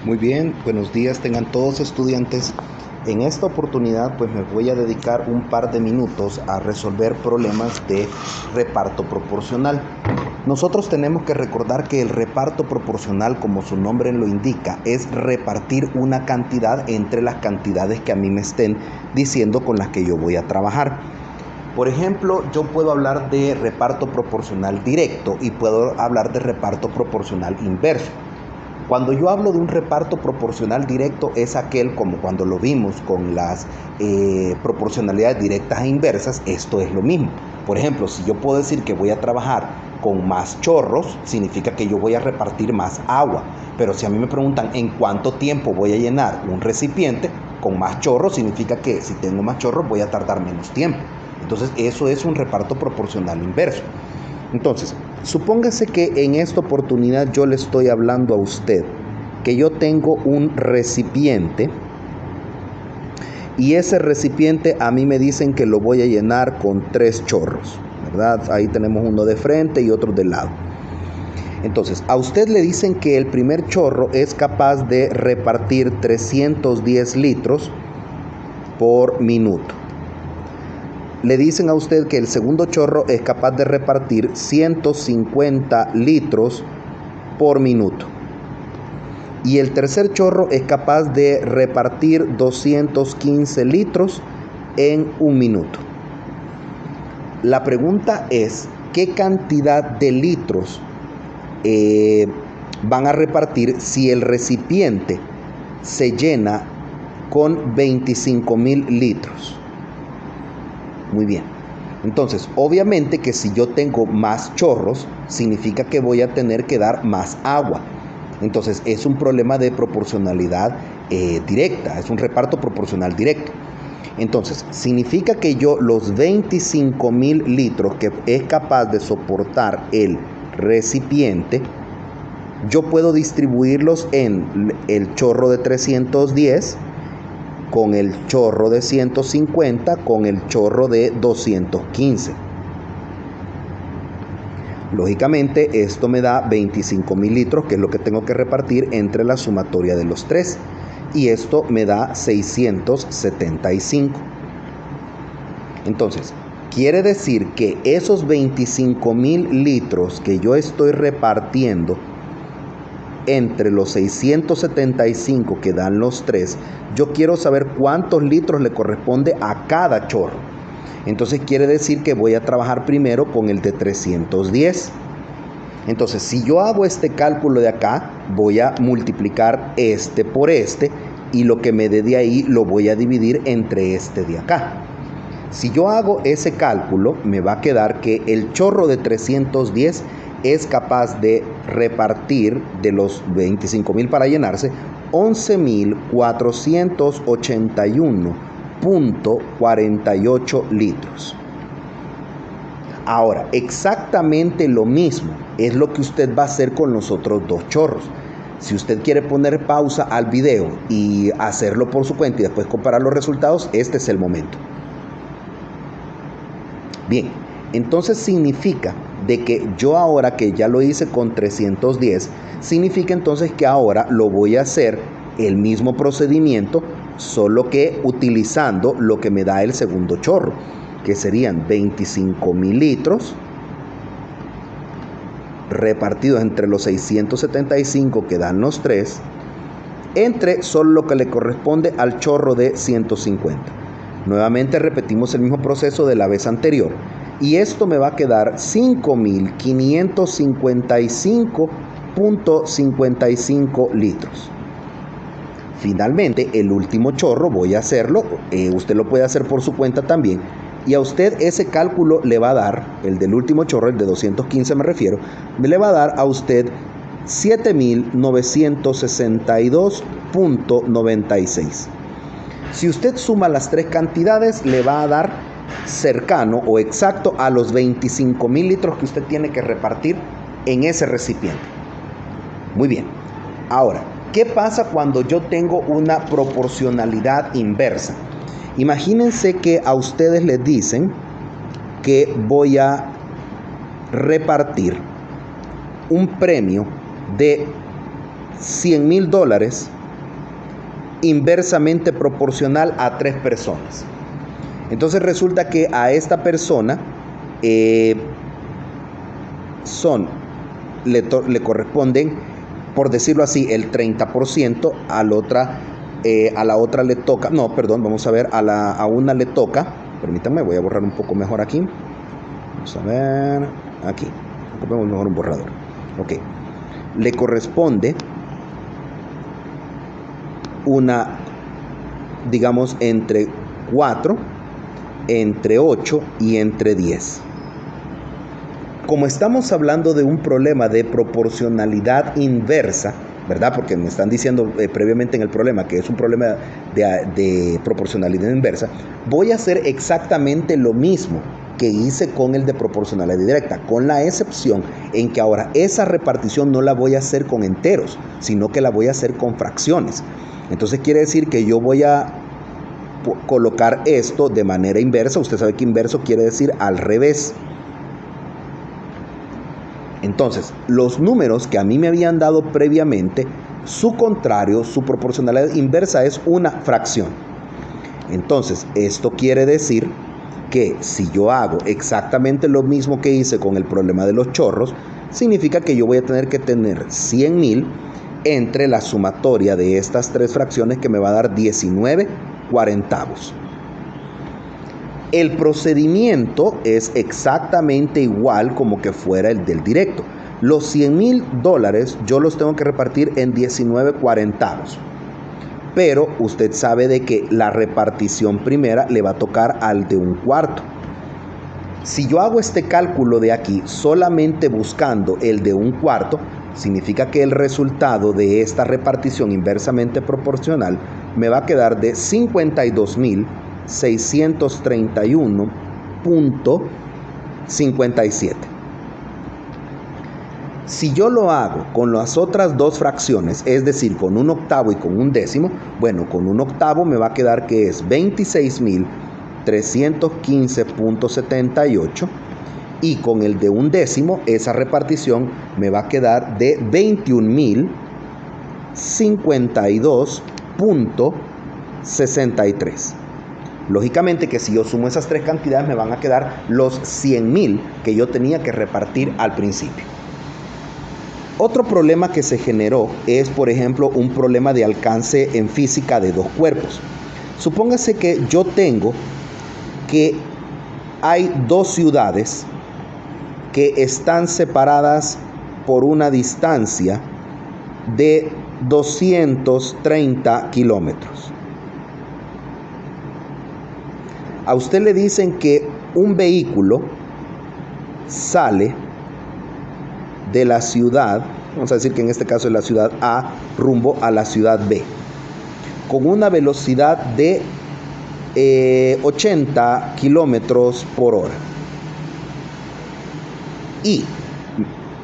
Muy bien, buenos días tengan todos estudiantes. En esta oportunidad pues me voy a dedicar un par de minutos a resolver problemas de reparto proporcional. Nosotros tenemos que recordar que el reparto proporcional, como su nombre lo indica, es repartir una cantidad entre las cantidades que a mí me estén diciendo con las que yo voy a trabajar. Por ejemplo, yo puedo hablar de reparto proporcional directo y puedo hablar de reparto proporcional inverso. Cuando yo hablo de un reparto proporcional directo es aquel como cuando lo vimos con las proporcionalidades directas e inversas, esto es lo mismo. Por ejemplo, si yo puedo decir que voy a trabajar con más chorros, significa que yo voy a repartir más agua. Pero si a mí me preguntan en cuánto tiempo voy a llenar un recipiente, con más chorros significa que si tengo más chorros voy a tardar menos tiempo. Entonces eso es un reparto proporcional inverso. Entonces, supóngase que en esta oportunidad yo le estoy hablando a usted que yo tengo un recipiente y ese recipiente a mí me dicen que lo voy a llenar con 3 chorros, ¿verdad? Ahí tenemos uno de frente y otro de lado. Entonces, a usted le dicen que el primer chorro es capaz de repartir 310 litros por minuto. Le dicen a usted que el segundo chorro es capaz de repartir 150 litros por minuto. Y el tercer chorro es capaz de repartir 215 litros en un minuto. La pregunta es, ¿qué cantidad de litros van a repartir si el recipiente se llena con 25,000 litros? Muy bien. Entonces, obviamente que si yo tengo más chorros, significa que voy a tener que dar más agua. Entonces, es un problema de proporcionalidad directa, es un reparto proporcional directo. Entonces, significa que yo los 25,000 litros que es capaz de soportar el recipiente, yo puedo distribuirlos en el chorro de 310, con el chorro de 150, con el chorro de 215. Lógicamente esto me da 25,000 litros, que es lo que tengo que repartir entre la sumatoria de los tres. Y esto me da 675. Entonces, quiere decir que esos 25,000 litros que yo estoy repartiendo entre los 675 que dan los tres, yo quiero saber cuántos litros le corresponde a cada chorro. Entonces quiere decir que voy a trabajar primero con el de 310. Entonces, si yo hago este cálculo de acá, voy a multiplicar este por este y lo que me dé de ahí lo voy a dividir entre este de acá. Si yo hago ese cálculo, me va a quedar que el chorro de 310 es capaz de repartir de los 25,000 para llenarse 11,481,48 litros. Ahora, exactamente lo mismo es lo que usted va a hacer con los otros dos chorros. Si usted quiere poner pausa al video y hacerlo por su cuenta y después comparar los resultados, este es el momento. Bien, entonces significa de que yo ahora que ya lo hice con 310, significa entonces que ahora lo voy a hacer el mismo procedimiento, solo que utilizando lo que me da el segundo chorro, que serían 25,000 litros repartidos entre los 675 que dan los tres, entre solo lo que le corresponde al chorro de 150. Nuevamente repetimos el mismo proceso de la vez anterior. Y esto me va a quedar 5,555,55 litros. Finalmente, el último chorro voy a hacerlo. Usted lo puede hacer por su cuenta también. Y a usted ese cálculo le va a dar, el del último chorro, el de 215 me refiero, le va a dar a usted 7,962,96. Si usted suma las tres cantidades, le va a dar cercano o exacto a los 25,000 litros que usted tiene que repartir en ese recipiente. Muy bien. Ahora, ¿qué pasa cuando yo tengo una proporcionalidad inversa? Imagínense que a ustedes les dicen que voy a repartir un premio de $100,000 inversamente proporcional a 3 personas. Entonces resulta que a esta persona le corresponden, por decirlo así, el 30%, a la otra le toca, no, perdón, vamos a ver, a una le toca, permítanme, voy a borrar un poco mejor aquí, vamos a ver, aquí, ocupemos mejor un borrador, ok, le corresponde una, digamos, entre 4, entre 8 y entre 10. Como estamos hablando de un problema de proporcionalidad inversa, ¿verdad? Porque me están diciendo previamente en el problema que es un problema de proporcionalidad inversa, voy a hacer exactamente lo mismo que hice con el de proporcionalidad directa, con la excepción en que ahora esa repartición no la voy a hacer con enteros, sino que la voy a hacer con fracciones. Entonces quiere decir que yo voy a colocar esto de manera inversa. Usted sabe que inverso quiere decir al revés. Entonces, los números que a mí me habían dado previamente, su contrario, su proporcionalidad inversa es una fracción. Entonces, esto quiere decir que si yo hago exactamente lo mismo que hice con el problema de los chorros, significa que yo voy a tener que tener 100,000 entre la sumatoria de estas 3 fracciones, que me va a dar 19/40. El procedimiento es exactamente igual como que fuera el del directo. Los $100,000 yo los tengo que repartir en 19/40. Pero usted sabe de que la repartición primera le va a tocar al de 1/4. Si yo hago este cálculo de aquí solamente buscando el de 1/4, significa que el resultado de esta repartición inversamente proporcional me va a quedar de 52,631,57. Si yo lo hago con las otras 2 fracciones, es decir, con 1/8 y con 1/10, bueno, con 1/8 me va a quedar que es 26,315,78, y con el de 1/10, esa repartición me va a quedar de 21,052,63. Lógicamente que si yo sumo esas 3 cantidades me van a quedar los 100,000 que yo tenía que repartir al principio. Otro problema que se generó es, por ejemplo, un problema de alcance en física de 2 cuerpos. Supóngase que yo tengo que hay 2 ciudades que están separadas por una distancia de 230 kilómetros. A usted le dicen que un vehículo sale de la ciudad, vamos a decir que en este caso es la ciudad A, rumbo a la ciudad B, con una velocidad de 80 kilómetros por hora. Y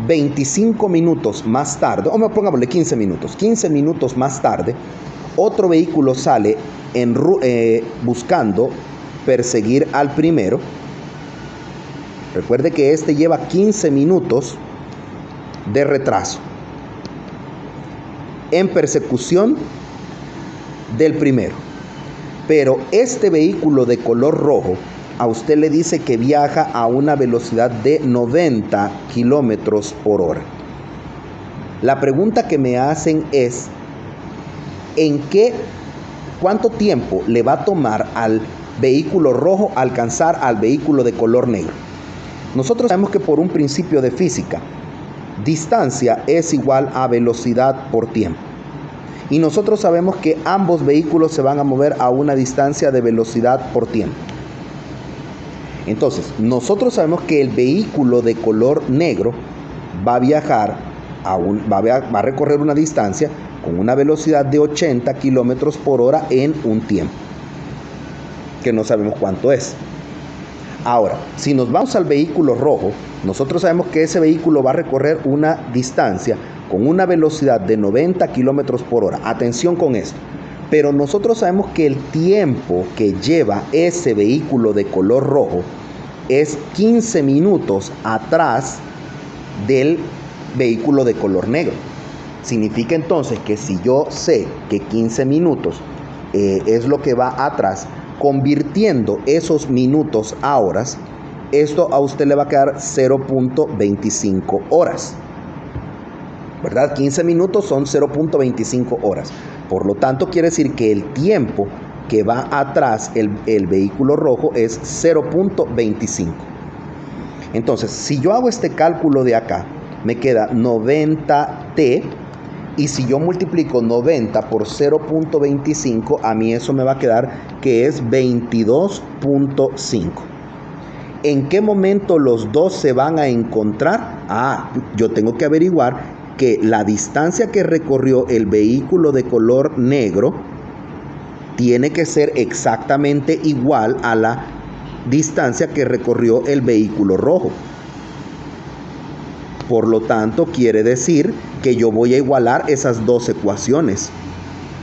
25 minutos más tarde, o pongámosle 15 minutos más tarde, otro vehículo sale buscando perseguir al primero. Recuerde que este lleva 15 minutos de retraso en persecución del primero. Pero este vehículo de color rojo, a usted le dice que viaja a una velocidad de 90 kilómetros por hora. La pregunta que me hacen es, ¿cuánto tiempo le va a tomar al vehículo rojo alcanzar al vehículo de color negro? Nosotros sabemos que por un principio de física, distancia es igual a velocidad por tiempo. Y nosotros sabemos que ambos vehículos se van a mover a una distancia de velocidad por tiempo. Entonces, nosotros sabemos que el vehículo de color negro va a viajar, va a recorrer una distancia con una velocidad de 80 kilómetros por hora en un tiempo, que no sabemos cuánto es. Ahora, si nos vamos al vehículo rojo, nosotros sabemos que ese vehículo va a recorrer una distancia con una velocidad de 90 kilómetros por hora. Atención con esto. Pero nosotros sabemos que el tiempo que lleva ese vehículo de color rojo es 15 minutos atrás del vehículo de color negro. Significa entonces que si yo sé que 15 minutos es lo que va atrás, convirtiendo esos minutos a horas, esto a usted le va a quedar 0.25 horas. ¿Verdad? 15 minutos son 0.25 horas. Por lo tanto, quiere decir que el tiempo que va atrás el vehículo rojo es 0.25. Entonces, si yo hago este cálculo de acá, me queda 90t, y si yo multiplico 90 por 0.25, a mí eso me va a quedar que es 22.5. ¿En qué momento los dos se van a encontrar? Yo tengo que averiguar que la distancia que recorrió el vehículo de color negro tiene que ser exactamente igual a la distancia que recorrió el vehículo rojo. Por lo tanto, quiere decir que yo voy a igualar esas dos ecuaciones.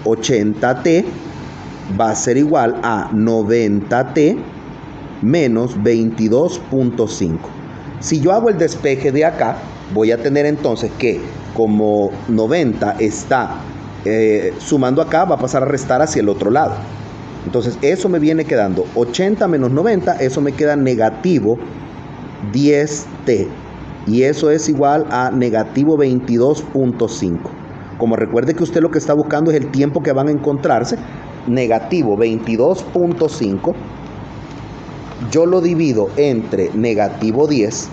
80t va a ser igual a 90t menos 22.5. Si yo hago el despeje de acá, voy a tener entonces que como 90 está sumando acá, va a pasar a restar hacia el otro lado. Entonces eso me viene quedando 80 menos 90, eso me queda negativo 10t. Y eso es igual a negativo 22.5. Como recuerde que usted lo que está buscando es el tiempo que van a encontrarse, negativo 22.5, yo lo divido entre negativo 10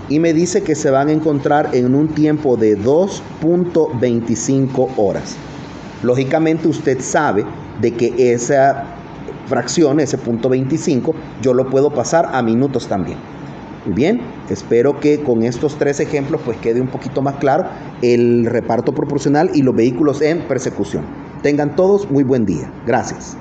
y me dice que se van a encontrar en un tiempo de 2.25 horas. Lógicamente usted sabe de que esa fracción, ese punto 25, yo lo puedo pasar a minutos también. Muy bien, espero que con estos tres ejemplos pues quede un poquito más claro el reparto proporcional y los vehículos en persecución. Tengan todos muy buen día. Gracias.